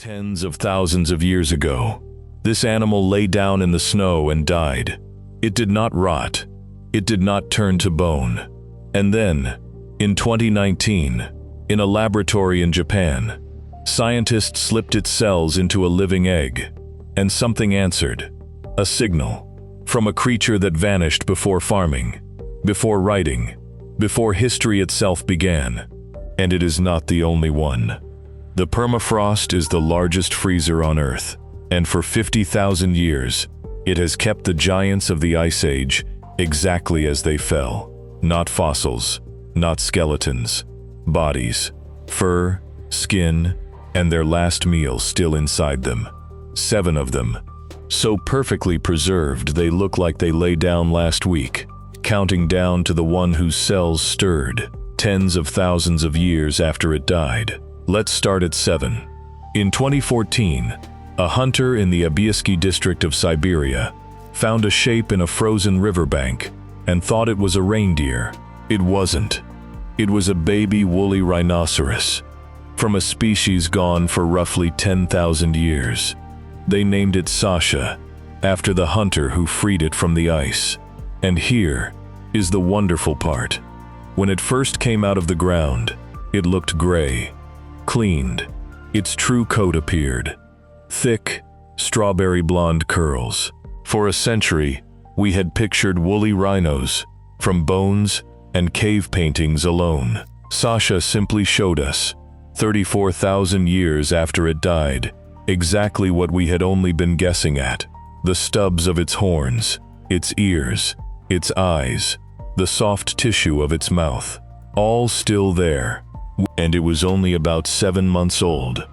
Tens of thousands of years ago, this animal lay down in the snow and died. It did not rot. It did not turn to bone. And then, in 2019, in a laboratory in Japan, scientists slipped its cells into a living egg, and something answered. A signal from a creature that vanished before farming, before writing, before history itself began. And it is not the only one. The permafrost is the largest freezer on Earth, and for 50,000 years, it has kept the giants of the Ice Age exactly as they fell. Not fossils, not skeletons, bodies, fur, skin, and their last meal still inside them. 7 of them, so perfectly preserved they look like they lay down last week, counting down to the one whose cells stirred tens of thousands of years after it died. Let's start at 7. In 2014, a hunter in the Abiysky district of Siberia found a shape in a frozen riverbank and thought it was a reindeer. It wasn't. It was a baby woolly rhinoceros from a species gone for roughly 10,000 years. They named it Sasha, after the hunter who freed it from the ice. And here is the wonderful part. When it first came out of the ground, it looked gray. Cleaned, its true coat appeared. Thick, strawberry blonde curls. For a century, we had pictured woolly rhinos from bones and cave paintings alone. Sasha simply showed us, 34,000 years after it died, exactly what we had only been guessing at. The stubs of its horns, its ears, its eyes, the soft tissue of its mouth, all still there. And it was only about 7 months old.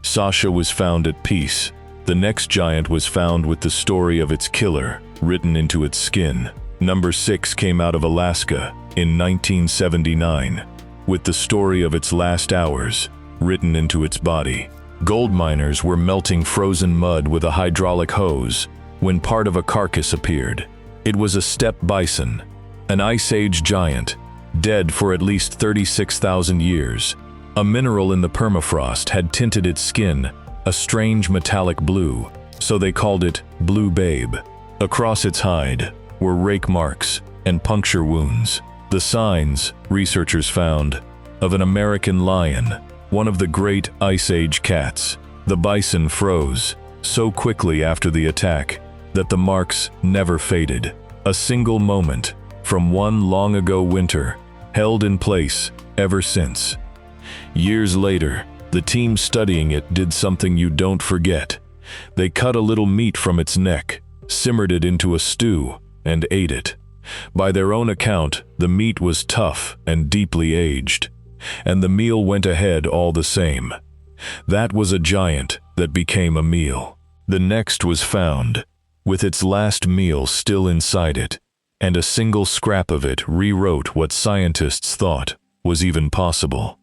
Sasha was found at peace. The next giant was found with the story of its killer written into its skin. Number 6 came out of Alaska in 1979, with the story of its last hours written into its body. Gold miners were melting frozen mud with a hydraulic hose when part of a carcass appeared. It was a steppe bison, an Ice Age giant, dead for at least 36,000 years. A mineral in the permafrost had tinted its skin a strange metallic blue, so they called it Blue Babe. Across its hide were rake marks and puncture wounds, the signs, researchers found, of an American lion, one of the great Ice Age cats. The bison froze so quickly after the attack that the marks never faded. A single moment from one long ago winter, held in place ever since. Years later, the team studying it did something you don't forget. They cut a little meat from its neck, simmered it into a stew, and ate it. By their own account, the meat was tough and deeply aged, and the meal went ahead all the same. That was a giant that became a meal. The next was found, with its last meal still inside it, and a single scrap of it rewrote what scientists thought was even possible.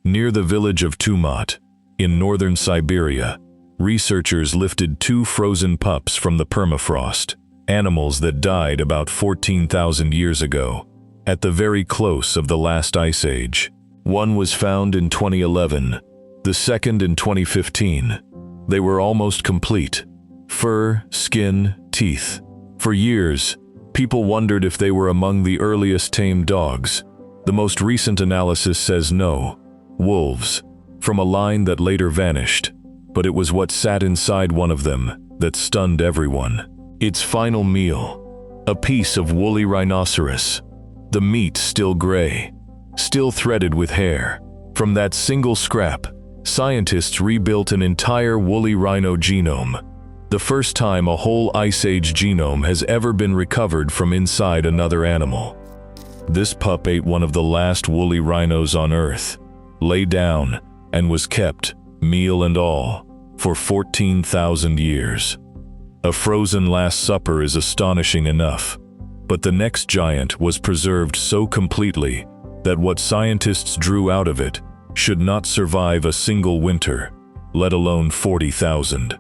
Near the village of Tumat, in northern Siberia, researchers lifted 2 frozen pups from the permafrost, animals that died about 14,000 years ago, at the very close of the last ice age. One was found in 2011, the second in 2015. They were almost complete. Fur, skin, teeth. For years, people wondered if they were among the earliest tame dogs. The most recent analysis says no. Wolves, from a line that later vanished, but it was what sat inside one of them that stunned everyone. Its final meal, a piece of woolly rhinoceros, the meat still gray, still threaded with hair. From that single scrap, scientists rebuilt an entire woolly rhino genome, the first time a whole Ice Age genome has ever been recovered from inside another animal. This pup ate one of the last woolly rhinos on Earth, lay down, and was kept, meal and all, for 14,000 years. A frozen Last Supper is astonishing enough, but the next giant was preserved so completely that what scientists drew out of it should not survive a single winter, let alone 40,000.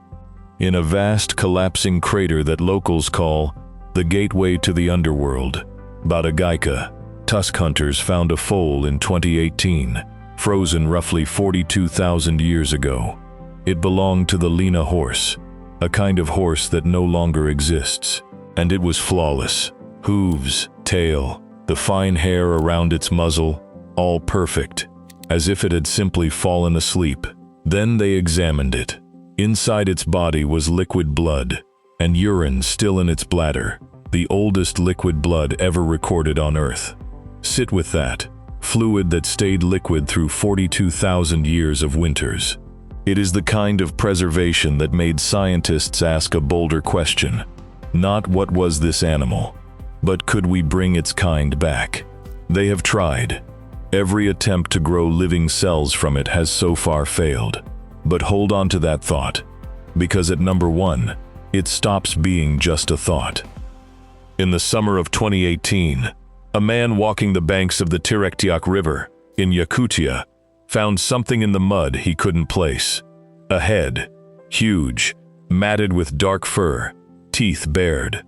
In a vast collapsing crater that locals call the gateway to the underworld, Batagaika, tusk hunters found a foal in 2018, frozen roughly 42,000 years ago. It belonged to the Lena horse, a kind of horse that no longer exists. And it was flawless. Hooves, tail, the fine hair around its muzzle, all perfect, as if it had simply fallen asleep. Then they examined it. Inside its body was liquid blood, and urine still in its bladder, the oldest liquid blood ever recorded on Earth. Sit with that, fluid that stayed liquid through 42,000 years of winters. It is the kind of preservation that made scientists ask a bolder question. Not what was this animal, but could we bring its kind back? They have tried. Every attempt to grow living cells from it has so far failed. But hold on to that thought, because at number 1, it stops being just a thought. In the summer of 2018, a man walking the banks of the Terektiak River in Yakutia found something in the mud he couldn't place. A head, huge, matted with dark fur, teeth bared.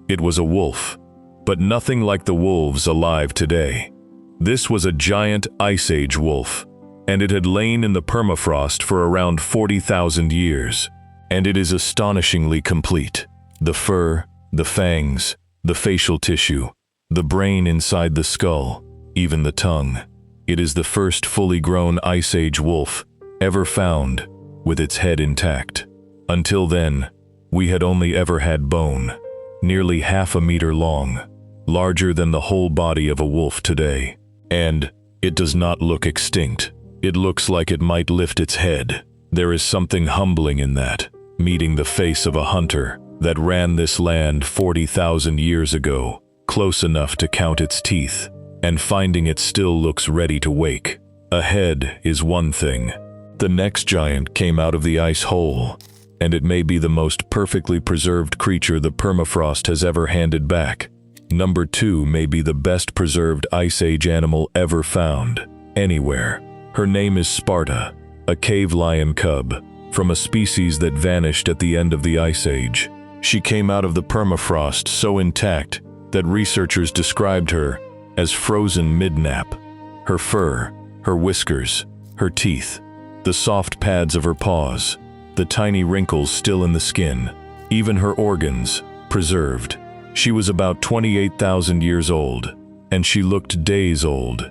It was a wolf, but nothing like the wolves alive today. This was a giant Ice Age wolf, and it had lain in the permafrost for around 40,000 years. And it is astonishingly complete. The fur, the fangs, the facial tissue, the brain inside the skull, even the tongue. It is the first fully grown Ice Age wolf ever found with its head intact. Until then, we had only ever had bone, nearly half a meter long, larger than the whole body of a wolf today. And it does not look extinct. It looks like it might lift its head. There is something humbling in that, meeting the face of a hunter that ran this land 40,000 years ago, close enough to count its teeth, and finding it still looks ready to wake. A head is one thing. The next giant came out of the ice hole, and it may be the most perfectly preserved creature the permafrost has ever handed back. Number 2 may be the best preserved Ice Age animal ever found, anywhere. Her name is Sparta, a cave lion cub, from a species that vanished at the end of the Ice Age. She came out of the permafrost so intact that researchers described her as frozen mid-nap. Her fur, her whiskers, her teeth, the soft pads of her paws, the tiny wrinkles still in the skin, even her organs, preserved. She was about 28,000 years old, and she looked days old.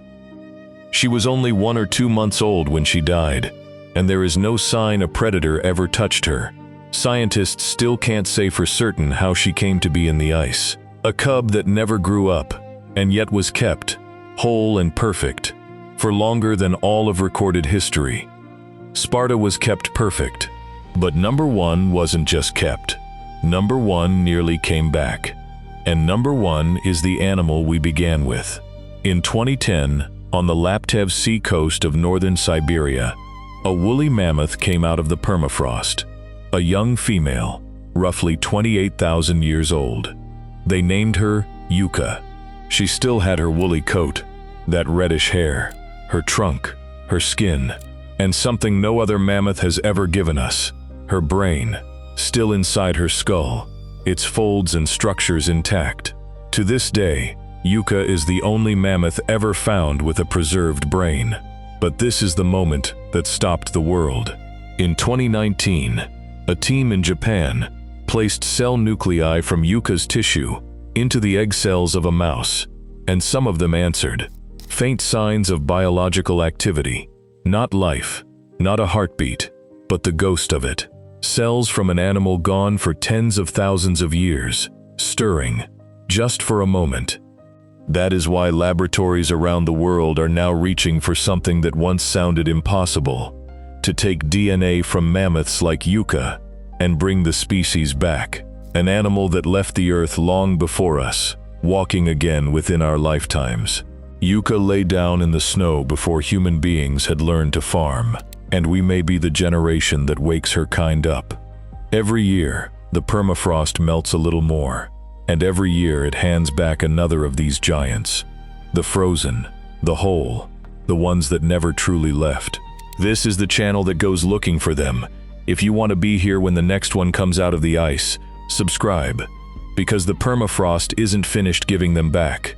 She was only 1 or 2 months old when she died, and there is no sign a predator ever touched her. Scientists still can't say for certain how she came to be in the ice. A cub that never grew up, and yet was kept, whole and perfect, for longer than all of recorded history. Sparta was kept perfect, but number 1 wasn't just kept. Number 1 nearly came back. And number 1 is the animal we began with. In 2010, on the Laptev Sea coast of northern Siberia, a woolly mammoth came out of the permafrost. A young female, roughly 28,000 years old. They named her Yuka. She still had her woolly coat, that reddish hair, her trunk, her skin, and something no other mammoth has ever given us, her brain, still inside her skull, its folds and structures intact. To this day, Yuka is the only mammoth ever found with a preserved brain. But this is the moment that stopped the world. In 2019, a team in Japan placed cell nuclei from Yuka's tissue into the egg cells of a mouse, and some of them answered. Faint signs of biological activity. Not life, not a heartbeat, but the ghost of it. Cells from an animal gone for tens of thousands of years, stirring, just for a moment. That is why laboratories around the world are now reaching for something that once sounded impossible, to take DNA from mammoths like Yuka and bring the species back, an animal that left the earth long before us, walking again within our lifetimes. Yuka lay down in the snow before human beings had learned to farm, and we may be the generation that wakes her kind up. Every year, the permafrost melts a little more, and every year it hands back another of these giants. The frozen, the whole, the ones that never truly left. This is the channel that goes looking for them. If you want to be here when the next one comes out of the ice, subscribe, because the permafrost isn't finished giving them back.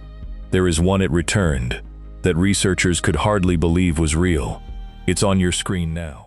There is one it returned, that researchers could hardly believe was real. It's on your screen now.